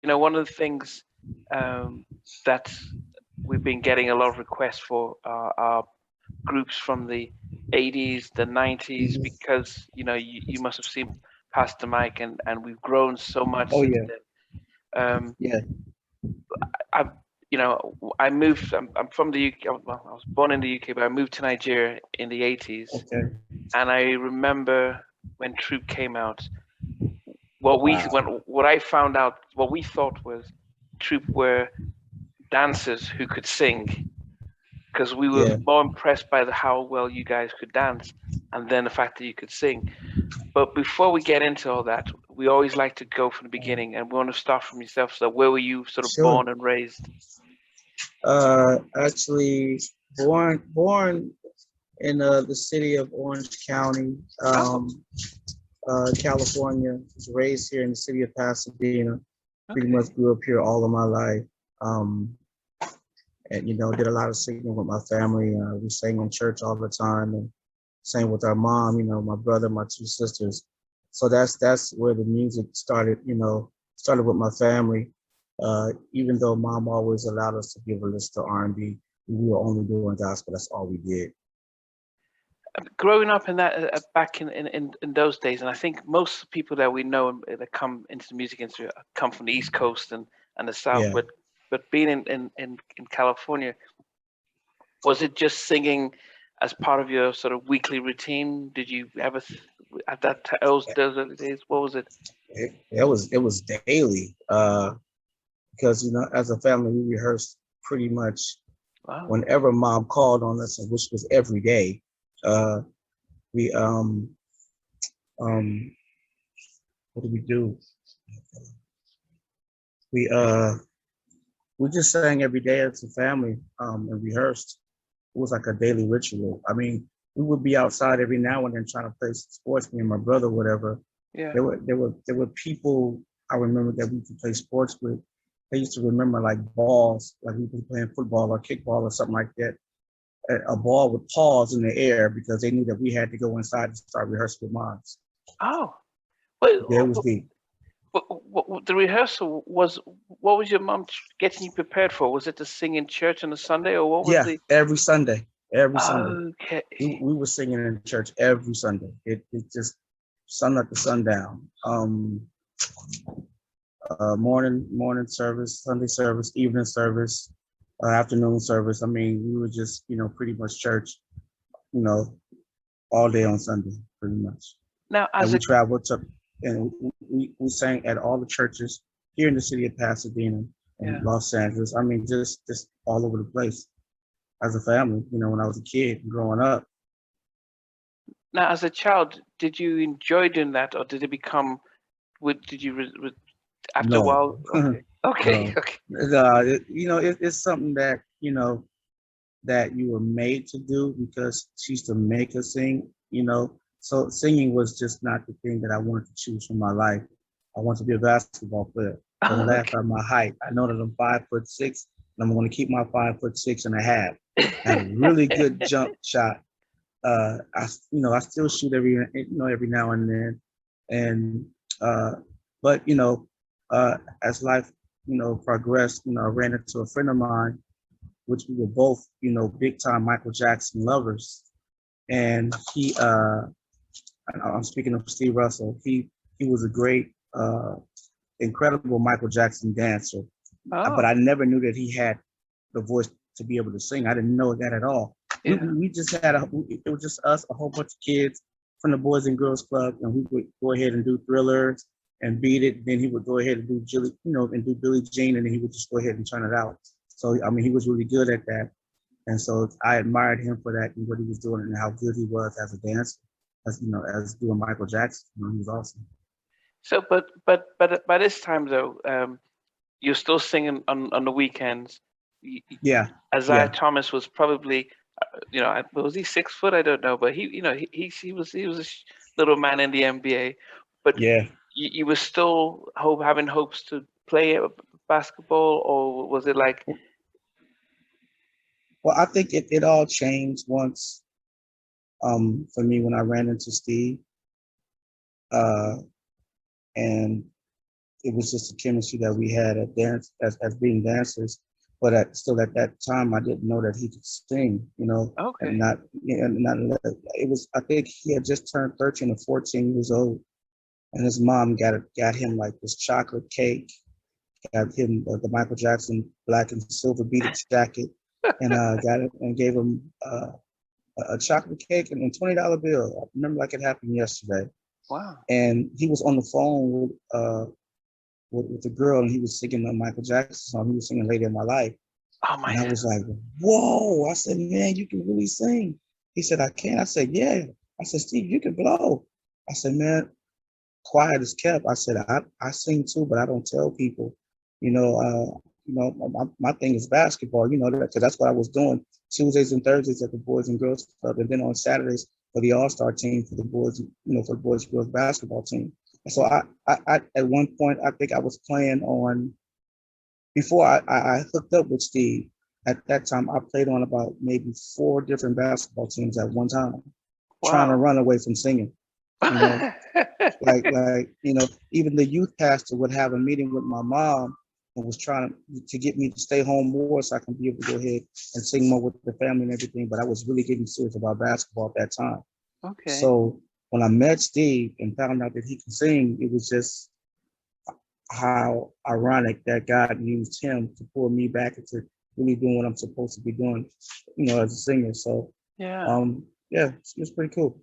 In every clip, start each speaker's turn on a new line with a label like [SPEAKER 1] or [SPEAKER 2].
[SPEAKER 1] One of the things that we've been getting a lot of requests for are groups from the 80s, the 90s,
[SPEAKER 2] Mhm.
[SPEAKER 1] because you must have seen past the mic, and we've grown so much
[SPEAKER 2] Oh
[SPEAKER 1] since
[SPEAKER 2] yeah,
[SPEAKER 1] then.
[SPEAKER 2] yeah.
[SPEAKER 1] I I moved. I'm from the UK. Well, I was born in the UK, but I moved to Nigeria in the 80s,
[SPEAKER 2] Okay.
[SPEAKER 1] and I remember when Troop came out.
[SPEAKER 2] Wow.
[SPEAKER 1] What I found out, what we thought was Troop were dancers who could sing, because we were
[SPEAKER 2] Yeah.
[SPEAKER 1] more impressed by how well you guys could dance, and then the fact that you could sing. But before we get into all that, we always like to go from the beginning, and we want to start from yourself. So, where were you sort of
[SPEAKER 2] Sure.
[SPEAKER 1] born and raised?
[SPEAKER 2] Actually, born in the city of Orange County,
[SPEAKER 1] Oh,
[SPEAKER 2] California. Was raised here in the city of Pasadena. Pretty
[SPEAKER 1] okay.
[SPEAKER 2] much grew up here all of my life. Um, and did a lot of singing with my family. We sang in church all the time and sang with our mom. My brother, my two sisters. So that's where the music started. Started with my family. Even though mom always allowed us to give a list to R&B, we were only doing gospel. That's all we did.
[SPEAKER 1] Growing up in that back in those days, and I think most people that we know that come into the music industry come from the East Coast and the South,
[SPEAKER 2] Yeah.
[SPEAKER 1] but being in California, was it just singing as part of your sort of weekly routine? Did you ever at those early days? What was it?
[SPEAKER 2] It was daily. Because as a family we rehearsed pretty much
[SPEAKER 1] Wow.
[SPEAKER 2] whenever mom called on us, which was every day. uh we um what did we do? We uh we just sang every day as a family, and rehearsed. It was like a daily ritual. I mean, we would be outside every now and then trying to play sports, me and my brother, whatever.
[SPEAKER 1] Yeah.
[SPEAKER 2] There were people I remember that we could play sports with. They used to remember like balls, like we were playing football or kickball or something like that. A ball would pause in the air because they knew that we had to go inside and start rehearsing with moms.
[SPEAKER 1] Oh. Wait,
[SPEAKER 2] Yeah, it was deep.
[SPEAKER 1] the rehearsal was, what was your mom getting you prepared for? Was it to sing in church on a Sunday, or what was
[SPEAKER 2] Yeah,
[SPEAKER 1] the?
[SPEAKER 2] every Sunday, every Sunday.
[SPEAKER 1] Okay.
[SPEAKER 2] We were singing in church every Sunday. It just sun up to sundown. Morning service, Sunday service, evening service, afternoon service. I mean, we were just pretty much church, you know, all day on Sunday, pretty much.
[SPEAKER 1] Now,
[SPEAKER 2] And
[SPEAKER 1] as
[SPEAKER 2] we
[SPEAKER 1] a
[SPEAKER 2] traveled to, and we sang at all the churches here in the city of Pasadena and
[SPEAKER 1] yeah.
[SPEAKER 2] Los Angeles. I mean, just all over the place as a family. When I was a kid growing up.
[SPEAKER 1] Now, as a child, did you enjoy doing that, or did it become? Did you after a
[SPEAKER 2] No,
[SPEAKER 1] while? Okay. Okay.
[SPEAKER 2] no.
[SPEAKER 1] Okay.
[SPEAKER 2] It's something that that you were made to do because she used to make us sing. So singing was just not the thing that I wanted to choose for my life. I want to be a basketball player. Don't laugh at my height. I know that I'm 5'6", and I'm going to keep my 5'6" and a half. I have a really good jump shot. I still shoot every now and then, and uh, but as life progressed, I ran into a friend of mine, which we were both big time Michael Jackson lovers, and I'm speaking of Steve Russell. He was a great, incredible Michael Jackson dancer, but
[SPEAKER 1] Oh,
[SPEAKER 2] I never knew that he had the voice to be able to sing. I didn't know that at all. We,
[SPEAKER 1] yeah.
[SPEAKER 2] we just had it was just us, a whole bunch of kids from the Boys and Girls Club, and we would go ahead and do Thrillers and Beat It. Then he would go ahead and do and do Billie Jean, and then he would just go ahead and turn it out. So I mean, he was really good at that, and so I admired him for that and what he was doing and how good he was as a dancer, as doing Michael Jackson. He was awesome.
[SPEAKER 1] So, but by this time though, you're still singing on the weekends.
[SPEAKER 2] Yeah,
[SPEAKER 1] Isaiah
[SPEAKER 2] yeah,
[SPEAKER 1] Thomas was probably, was he 6 foot? I don't know, but he was a little man in the NBA. But
[SPEAKER 2] yeah.
[SPEAKER 1] you were still having hopes to play basketball, or was it like?
[SPEAKER 2] Well, I think it all changed once, for me when I ran into Steve. Uh, and it was just the chemistry that we had at dance as being dancers. But still at that time, I didn't know that he could sing, you know,
[SPEAKER 1] Okay.
[SPEAKER 2] and not, it was, I think he had just turned 13 or 14 years old, and his mom got him like this chocolate cake, got him the Michael Jackson black and silver beaded jacket, and got it and gave him a chocolate cake and a $20 bill. I remember like it happened yesterday.
[SPEAKER 1] Wow.
[SPEAKER 2] And he was on the phone with the girl, and he was singing the Michael Jackson song. He was singing "Lady of My Life."
[SPEAKER 1] Oh my!
[SPEAKER 2] And I was like, "Whoa!" I said, "Man, you can really sing." He said, "I can." I said, "Yeah." I said, "Steve, you can blow." I said, "Man, quiet is kept." I said, I sing too, but I don't tell people. My thing is basketball. You know, because that's what I was doing Tuesdays and Thursdays at the Boys and Girls Club, and then on Saturdays for the All-Star team for the boys, for the boys and girls basketball team. So I at one point, I think I was playing on, before I hooked up with Steve, at that time, I played on about maybe 4 different basketball teams at one time, trying to run away from singing. You know, even the youth pastor would have a meeting with my mom and was trying to get me to stay home more so I can be able to go ahead and sing more with the family and everything. But I was really getting serious about basketball at that time.
[SPEAKER 1] Okay.
[SPEAKER 2] So when I met Steve and found out that he could sing, it was just how ironic that God used him to pull me back into really doing what I'm supposed to be doing, as a singer. So it's pretty cool.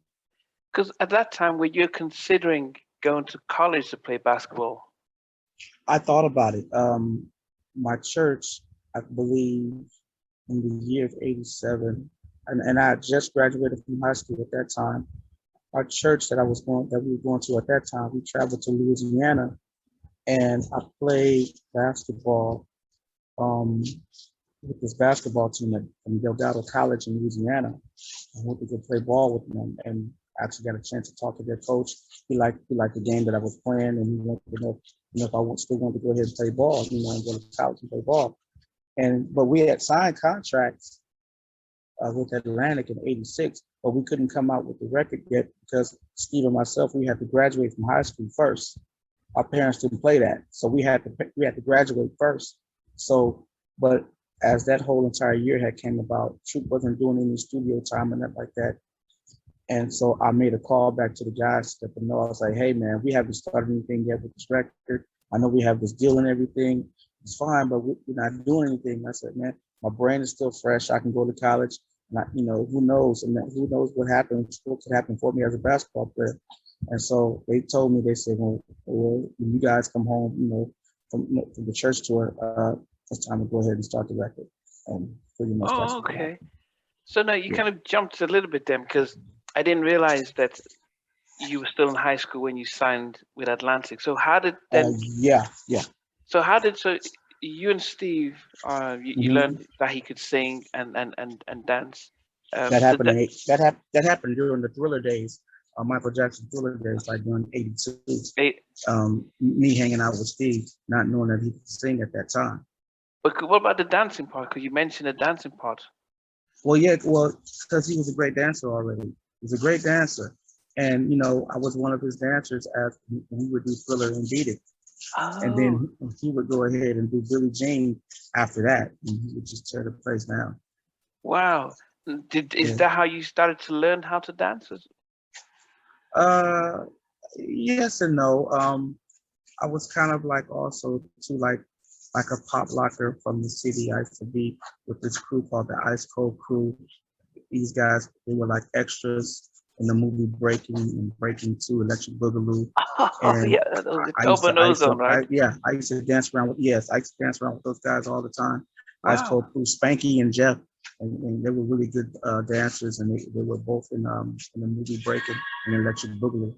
[SPEAKER 1] Because at that time, were you considering going to college to play basketball?
[SPEAKER 2] I thought about it. My church, I believe, in the year of '87, and I just graduated from high school at that time. Our church that we were going to at that time, we traveled to Louisiana, and I played basketball with this basketball team from Delgado College in Louisiana. I went to go play ball with them, and actually got a chance to talk to their coach. He liked the game that I was playing, and he wanted to know, if I still wanted to go ahead and play ball, and go to college and play ball. But we had signed contracts with Atlantic in '86, but we couldn't come out with the record yet because Steve and myself, we had to graduate from high school first. Our parents didn't play that, so we had to graduate first. So, but as that whole entire year had came about, Troop wasn't doing any studio time and that like that. And so I made a call back to the guys to let them know. I was like, "Hey man, we haven't started anything yet with this record. I know we have this deal and everything. It's fine, but we're not doing anything." I said, "Man, my brain is still fresh. I can go to college. And who knows? And who knows what happens? What could happen for me as a basketball player?" And so they told me, they said, "Well, when you guys come home, from the church tour, it's time to go ahead and start the record." And pretty much that's what
[SPEAKER 1] okay. So now you kind of jumped a little bit then, because I didn't realize that you were still in high school when you signed with Atlantic. So how did then?
[SPEAKER 2] Yeah.
[SPEAKER 1] So you and Steve, you learned that he could sing and dance.
[SPEAKER 2] That happened. That happened during the Thriller days, Michael Jackson Thriller days, like during '82. Me hanging out with Steve, not knowing that he could sing at that time.
[SPEAKER 1] But what about the dancing part? Because you mentioned the dancing part.
[SPEAKER 2] Well, yeah, because he was a great dancer already. He was a great dancer, and I was one of his dancers as when he would do Thriller and Beat It. And then he would go ahead and do Billie Jean after that, and he would just tear the place down.
[SPEAKER 1] Wow. Is that how you started to learn how to dance?
[SPEAKER 2] Yes and no. I was kind of like also too like a pop locker from the city. I used to be with this crew called the Ice Cold Crew. These guys, they were like extras in the movie Breaking 2, Electric Boogaloo.
[SPEAKER 1] And yeah,
[SPEAKER 2] I used to dance around with those guys all the time.
[SPEAKER 1] Wow.
[SPEAKER 2] Ice Cold Crew, Spanky and Jeff, and they were really good dancers, and they were both in the movie Breaking and Electric Boogaloo.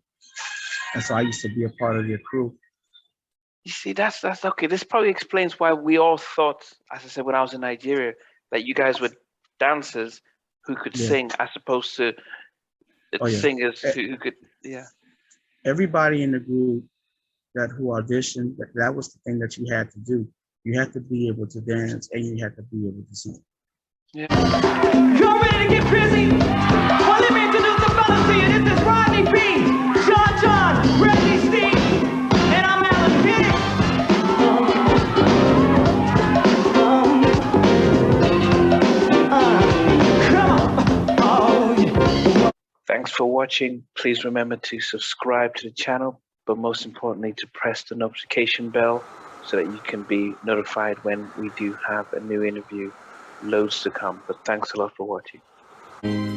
[SPEAKER 2] And so I used to be a part of their crew.
[SPEAKER 1] You see, that's okay. This probably explains why we all thought, as I said, when I was in Nigeria, that you guys were dancers who could sing, as opposed to singers who could,
[SPEAKER 2] Everybody in the group who auditioned, that was the thing that you had to do. You had to be able to dance, and you had to be able to sing.
[SPEAKER 3] Yeah. Y'all ready to get busy? Well, let me introduce the fellas to you. This is Rodney B, John, Reggie, Steve,
[SPEAKER 1] Thanks for watching. Please remember to subscribe to the channel, but most importantly, to press the notification bell so that you can be notified when we do have a new interview. Loads to come, but thanks a lot for watching.